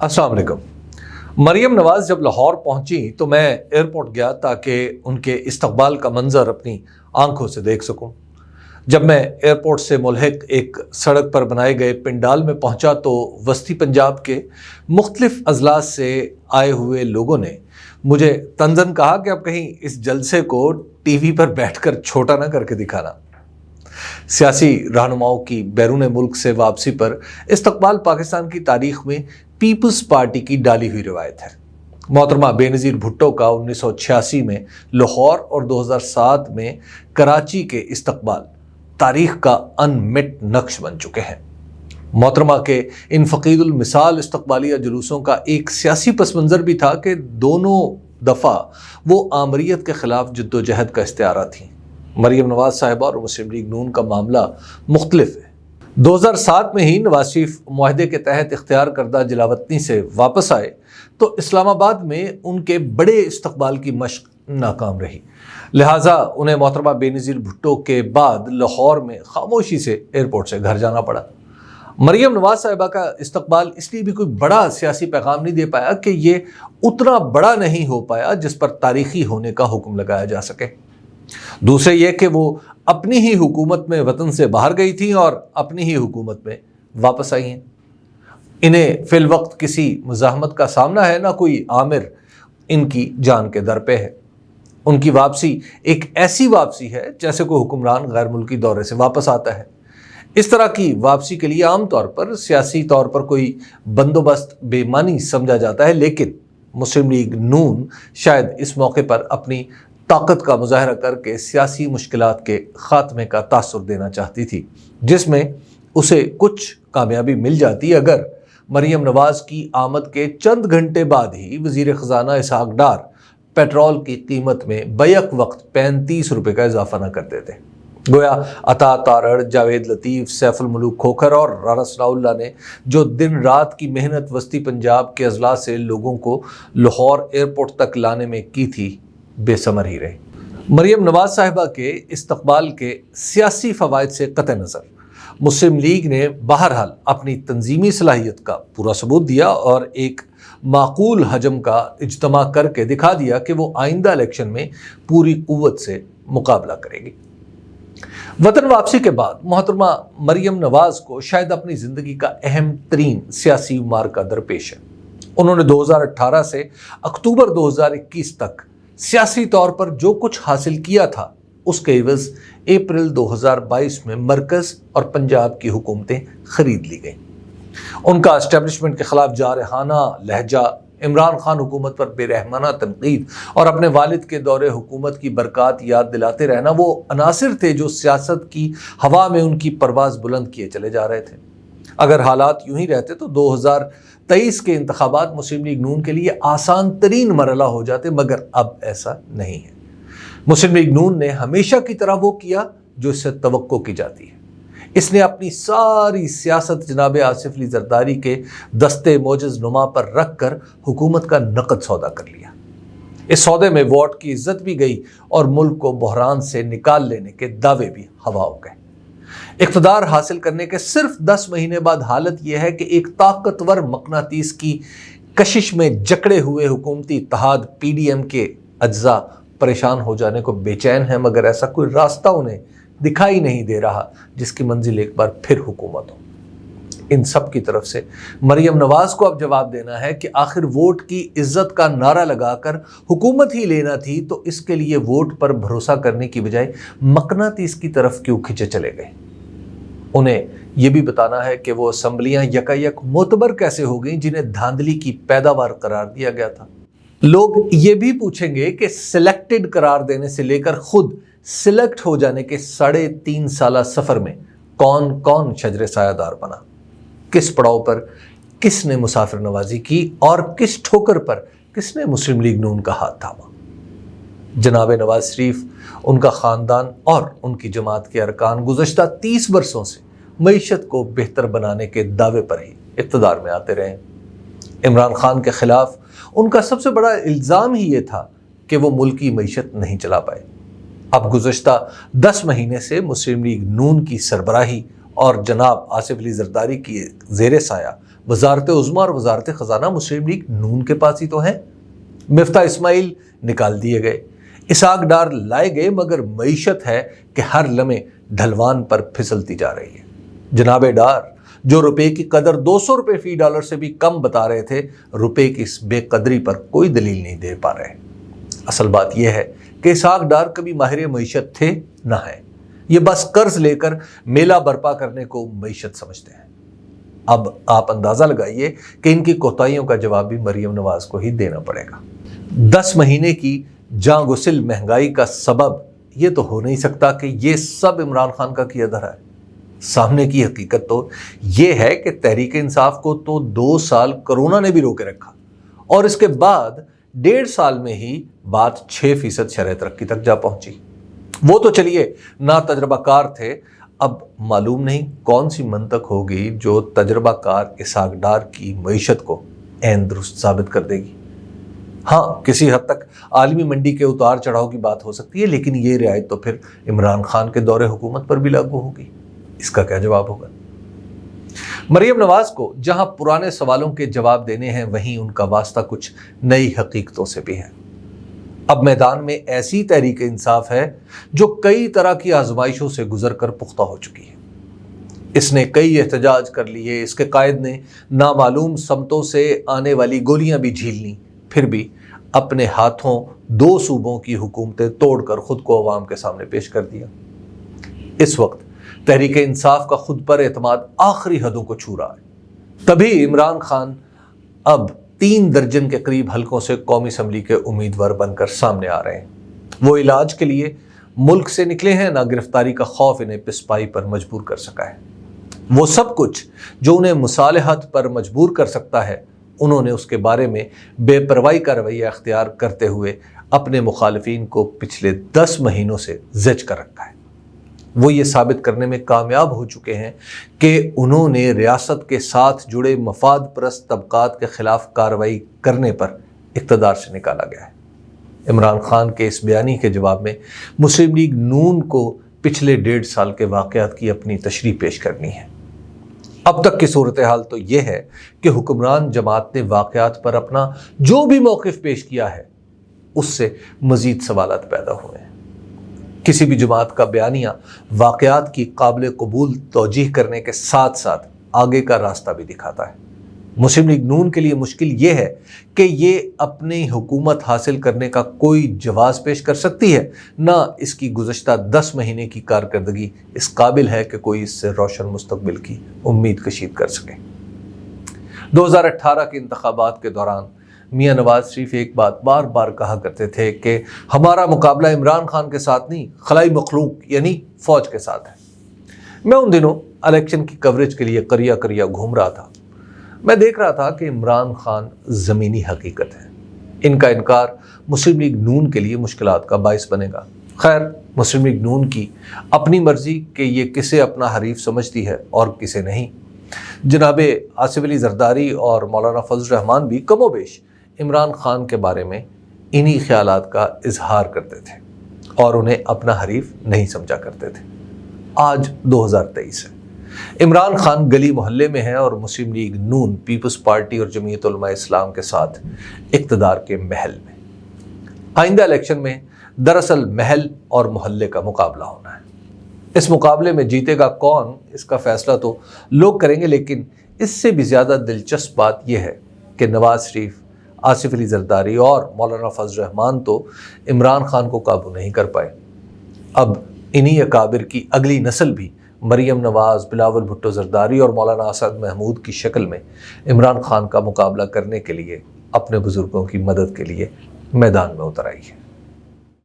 अस्सलाम वालेकुम। मरियम नवाज जब लाहौर पहुंची तो मैं एयरपोर्ट गया ताकि उनके इस्तकबाल का मंजर अपनी आंखों से देख सकूं। जब मैं एयरपोर्ट से मुल्हिक एक सड़क पर बनाए गए पंडाल में पहुंचा तो वस्ती पंजाब के मुख्तलिफ अजलास से आए हुए लोगों ने मुझे तंजन कहा कि अब कहीं इस जलसे को टीवी पर बैठकर छोटा ना करके दिखाना। सियासी रहनुमाओं की बैरून मुल्क से वापसी पर इस्तकबाल पाकिस्तान की तारीख में पीपल्स पार्टी की डाली हुई रिवायत है। मोहतरमा बेनज़ीर भुट्टो का 1986 में लाहौर और 2007 में कराची के इस्तकबाल तारीख का अनमिट नक्श बन चुके हैं। मोहतरमा के इन फ़कीदुल मिसाल इस्तकबालिया जुलूसों का एक सियासी पस मंज़र भी था कि दोनों दफ़ा वो आमरीत के ख़िलाफ़ जद्दोजहद का इस्तिआरा थी। मरियम नवाज साहिबा और मुस्लिम लीग नून का मामला मुख्तलिफ है। 2007 में ही नवाज शरीफ मुआहदे के तहत इख्तियार करदा जलावतनी से वापस आए तो इस्लामाबाद में उनके बड़े इस्तकबाल की मशक नाकाम रही, लिहाजा उन्हें मोहतरमा बेनज़ीर भुट्टो के बाद लाहौर में खामोशी से एयरपोर्ट से घर जाना पड़ा। मरियम नवाज साहिबा का इस्तकबाल इसलिए भी कोई बड़ा सियासी पैगाम नहीं दे पाया कि ये उतना बड़ा नहीं हो पाया जिस पर तारीखी होने का हुक्म लगाया जा सके। दूसरे ये कि वो अपनी ही हुकूमत में वतन से बाहर गई थी और अपनी ही हुकूमत में वापस आई हैं। इन्हें फिल वक्त किसी मुज़ाहमत का सामना है, ना कोई आमिर इनकी जान के दर पे है। उनकी वापसी एक ऐसी वापसी है जैसे कोई हुक्मरान गैर मुल्की दौरे से वापस आता है। इस तरह की वापसी के लिए आम तौर पर सियासी तौर पर कोई बंदोबस्त बेमानी समझा जाता है, लेकिन मुस्लिम लीग नून शायद इस मौके पर अपनी ताकत का मुजाहरा करके सियासी मुश्किलात के ख़ात्मे का तासुर देना चाहती थी, जिसमें उसे कुछ कामयाबी मिल जाती अगर मरियम नवाज की आमद के चंद घंटे बाद ही वज़ीर ख़जाना इसहाक डार पेट्रोल की कीमत में बैक वक्त 35 रुपये का इजाफा न कर देते। गोया अता तारड़, जावेद लतीफ़, सैफुल मुलूक खोखर और राना सनाउल्लाह ने जो दिन रात की मेहनत वस्ती पंजाब के अजला से लोगों को लाहौर एयरपोर्ट तक लाने में की थी, बेसमर ही रहे। मरियम नवाज साहिबा के इस्तकबाल के सियासी फ़वाइद से कतई नज़र मुस्लिम लीग ने बहरहाल अपनी तंजीमी सलाहियत का पूरा सबूत दिया और एक माकूल हजम का इज्तमा करके दिखा दिया कि वो आइंदा इलेक्शन में पूरी कुव्वत से मुकाबला करेगी। वतन वापसी के बाद मोहतरमा मरियम नवाज को शायद अपनी ज़िंदगी का अहम तरीन सियासी मार्का दरपेश है। उन्होंने 2018 से अक्टूबर 2021 तक सियासी तौर पर जो कुछ हासिल किया था उसके एवज़ अप्रैल 2022 में मरकज़ और पंजाब की हुकूमतें खरीद ली गईं। उनका एस्टेब्लिशमेंट के ख़िलाफ़ जारहाना लहजा, इमरान खान हुकूमत पर बेरहमाना तनकीद और अपने वालिद के दौरे हुकूमत की बरक़ात याद दिलाते रहना वो अनासिर थे जो सियासत की हवा में उनकी परवाज़ बुलंद किए चले जा रहे थे। अगर हालात यूं ही रहते तो 2023 के इंतखाबात मुस्लिम लीग नून के लिए आसान तरीन मरला हो जाते, मगर अब ऐसा नहीं है। मुस्लिम लीग नून ने हमेशा की तरह वो किया जो इससे तवक्को की जाती है। इसने अपनी सारी सियासत जनाब आसिफ अली जरदारी के दस्ते मोजज़ नुमा पर रख कर हुकूमत का नकद सौदा कर लिया। इस सौदे में वोट की इज्जत भी गई और मुल्क को बहरान से निकाल लेने के दावे भी हवा हो गए। इक़्तिदार हासिल करने के सिर्फ 10 महीने बाद हालत यह है कि एक ताकतवर मकनातीस की कशिश में जकड़े हुए हुकूमती इत्तेहाद PDM के अज्जा परेशान हो जाने को बेचैन है, मगर ऐसा कोई रास्ता उन्हें दिखाई नहीं दे रहा जिसकी मंजिल एक बार फिर हुकूमत हो। इन सब की तरफ से मरियम नवाज को अब जवाब देना है कि आखिर वोट की इज्जत का नारा लगाकर हुकूमत ही लेना थी तो इसके लिए वोट पर भरोसा करने की बजाय मकनातीस की तरफ क्यों खिंचे चले गए। उन्हें यह भी बताना है कि वो असम्बलियाँ यकायक मोतबर कैसे हो गईं जिन्हें धांधली की पैदावार करार दिया गया था। लोग ये भी पूछेंगे कि सिलेक्टेड करार देने से लेकर खुद सिलेक्ट हो जाने के 3.5 साला सफ़र में कौन कौन शजरे सायादार बना, किस पड़ाव पर किसने मुसाफिर नवाजी की और किस ठोकर पर किसने मुस्लिम लीग नून का हाथ थामा। जनाब नवाज शरीफ, उनका ख़ानदान और उनकी जमात के अरकान गुज़श्ता 30 बरसों से मईशत को बेहतर बनाने के दावे पर ही इक़्तिदार में आते रहे। इमरान खान के ख़िलाफ़ उनका सबसे बड़ा इल्ज़ाम ही ये था कि वो मुल्क की मईशत नहीं चला पाए। अब गुज़श्ता 10 महीने से मुस्लिम लीग नून की सरबराही और जनाब आसिफ अली जरदारी की ज़ेर साया وزارت عظمیٰ اور وزارت خزانہ مسلم لیگ نون کے پاس ہی تو ہیں۔ مفتاح اسماعیل نکال دیے گئے، اسحاق ڈار لائے گئے، مگر معیشت ہے کہ ہر لمحے ڈھلوان پر پھسلتی جا رہی ہے۔ جناب ڈار جو روپے کی قدر 200 روپے فی ڈالر سے بھی کم بتا رہے تھے، روپے کی اس بے قدری پر کوئی دلیل نہیں دے پا رہے۔ اصل بات یہ ہے کہ اسحاق ڈار کبھی ماہر معیشت تھے نہ ہے، یہ بس قرض لے کر میلہ برپا کرنے کو معیشت سمجھتے ہیں۔ اب آپ اندازہ لگائیے کہ ان کی کوتاہیوں کا جواب بھی مریم نواز کو ہی دینا پڑے گا۔ 10 مہینے کی جاں گسل مہنگائی کا سبب یہ تو ہو نہیں سکتا کہ یہ سب عمران خان کا کیا دھرا ہے۔ سامنے کی حقیقت تو یہ ہے کہ تحریک انصاف کو تو 2 سال کرونا نے بھی روکے رکھا، اور اس کے بعد 1.5 سال میں ہی بات 6% شرح ترقی تک جا پہنچی۔ وہ تو چلیے نا تجربہ کار تھے، اب معلوم نہیں کون سی منطق ہوگی جو تجربہ کار اسحاق ڈار کی معیشت کو عین درست ثابت کر دے گی۔ ہاں، کسی حد تک عالمی منڈی کے اتار چڑھاؤ کی بات ہو سکتی ہے، لیکن یہ رعایت تو پھر عمران خان کے دور حکومت پر بھی لاگو ہوگی۔ اس کا کیا جواب ہوگا؟ مریم نواز کو جہاں پرانے سوالوں کے جواب دینے ہیں، وہیں ان کا واسطہ کچھ نئی حقیقتوں سے بھی ہے۔ اب میدان میں ایسی تحریک انصاف ہے جو کئی طرح کی آزمائشوں سے گزر کر پختہ ہو چکی ہے۔ اس نے کئی احتجاج کر لیے، اس کے قائد نے نامعلوم سمتوں سے آنے والی گولیاں بھی جھیل لیں، پھر بھی اپنے ہاتھوں 2 صوبوں کی حکومتیں توڑ کر خود کو عوام کے سامنے پیش کر دیا۔ اس وقت تحریک انصاف کا خود پر اعتماد آخری حدوں کو چھو رہا ہے۔ تبھی عمران خان اب 3 درجن کے قریب حلقوں سے قومی اسمبلی کے امیدوار بن کر سامنے آ رہے ہیں۔ وہ علاج کے لیے ملک سے نکلے ہیں، نہ گرفتاری کا خوف انہیں پسپائی پر مجبور کر سکا ہے۔ وہ سب کچھ جو انہیں مصالحت پر مجبور کر سکتا ہے، انہوں نے اس کے بارے میں بے پرواہی کا رویہ اختیار کرتے ہوئے اپنے مخالفین کو پچھلے 10 مہینوں سے زج کر رکھا ہے۔ وہ یہ ثابت کرنے میں کامیاب ہو چکے ہیں کہ انہوں نے ریاست کے ساتھ جڑے مفاد پرست طبقات کے خلاف کارروائی کرنے پر اقتدار سے نکالا گیا ہے۔ عمران خان کے اس بیانی کے جواب میں مسلم لیگ نون کو پچھلے 1.5 سال کے واقعات کی اپنی تشریح پیش کرنی ہے۔ اب تک کی صورتحال تو یہ ہے کہ حکمران جماعت نے واقعات پر اپنا جو بھی موقف پیش کیا ہے، اس سے مزید سوالات پیدا ہوئے ہیں۔ کسی بھی جماعت کا بیانیہ واقعات کی قابل قبول توجیہ کرنے کے ساتھ ساتھ آگے کا راستہ بھی دکھاتا ہے۔ مسلم لیگ نون کے لیے مشکل یہ ہے کہ یہ اپنی حکومت حاصل کرنے کا کوئی جواز پیش کر سکتی ہے، نہ اس کی گزشتہ 10 مہینے کی کارکردگی اس قابل ہے کہ کوئی اس سے روشن مستقبل کی امید کشید کر سکے۔ 2018 کے انتخابات کے دوران میاں نواز شریف ایک بات بار بار کہا کرتے تھے کہ ہمارا مقابلہ عمران خان کے ساتھ نہیں، خلائی مخلوق یعنی فوج کے ساتھ ہے۔ میں ان دنوں الیکشن کی کوریج کے لیے قریہ قریہ گھوم رہا تھا۔ میں دیکھ رہا تھا کہ عمران خان زمینی حقیقت ہے، ان کا انکار مسلم لیگ نون کے لیے مشکلات کا باعث بنے گا۔ خیر، مسلم لیگ نون کی اپنی مرضی کہ یہ کسے اپنا حریف سمجھتی ہے اور کسے نہیں۔ جناب آصف علی زرداری اور مولانا فضل الرحمان بھی کم و بیش عمران خان کے بارے میں انہی خیالات کا اظہار کرتے تھے اور انہیں اپنا حریف نہیں سمجھا کرتے تھے۔ آج 2023 ہے، عمران خان گلی محلے میں ہے اور مسلم لیگ نون پیپلز پارٹی اور جمعیت علماء اسلام کے ساتھ اقتدار کے محل میں۔ آئندہ الیکشن میں دراصل محل اور محلے کا مقابلہ ہونا ہے۔ اس مقابلے میں جیتے گا کون، اس کا فیصلہ تو لوگ کریں گے، لیکن اس سے بھی زیادہ دلچسپ بات یہ ہے کہ نواز شریف، آصف علی زرداری اور مولانا فضل الرحمان تو عمران خان کو قابو نہیں کر پائے۔ اب انہی اکابر کی اگلی نسل بھی مریم نواز، بلاول بھٹو زرداری اور مولانا اسد محمود کی شکل میں عمران خان کا مقابلہ کرنے کے لیے اپنے بزرگوں کی مدد کے لیے میدان میں اتر آئی ہے۔